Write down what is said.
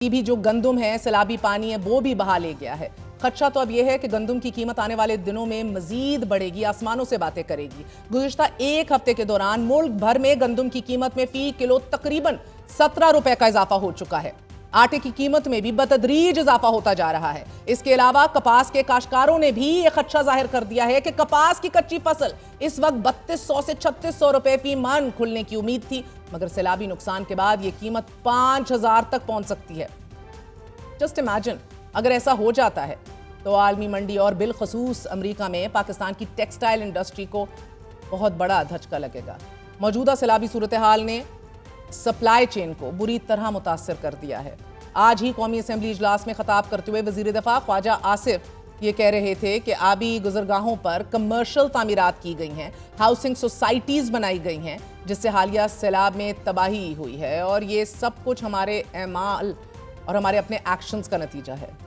की भी जो गंदुम है, सैलाबी पानी है, वो भी बहा ले गया है। खदशा तो अब यह है कि गंदुम की कीमत आने वाले दिनों में मजीद बढ़ेगी, आसमानों से बातें करेगी। गुज़िश्ता एक हफ्ते के दौरान मुल्क भर में गंदुम की कीमत में फी किलो तकरीबन 17 रुपए का इजाफा हो चुका है। आटे की कीमत में भी बतदरीज इजाफा होता जा रहा है। इसके अलावा कपास के काश्तकारों ने भी यह खदशा जाहिर कर दिया है कि कपास की कच्ची फसल इस वक्त 3200 से 3600 रुपए फी मन खुलने की उम्मीद थी, मगर सैलाबी नुकसान के बाद यह कीमत 5000 तक पहुंच सकती है। जस्ट इमेजिन, अगर ऐसा हो जाता है तो आलमी मंडी और बिलखसूस अमेरिका में पाकिस्तान की टेक्सटाइल इंडस्ट्री को बहुत बड़ा धचका लगेगा। मौजूदा सैलाबी सूरत हाल ने सप्लाई चेन को बुरी तरह मुतासर कर दिया है। आज ही कौमी असेंबली इजलास में खिताब करते हुए वजीर दफा ख्वाजा आसिफ ये कह रहे थे कि आबी गुजरगाहों पर कमर्शियल तामीरात की गई हैं, हाउसिंग सोसाइटीज बनाई गई हैं, जिससे हालिया सैलाब में तबाही हुई है और ये सब कुछ हमारे एमाल और हमारे अपने एक्शंस का नतीजा है।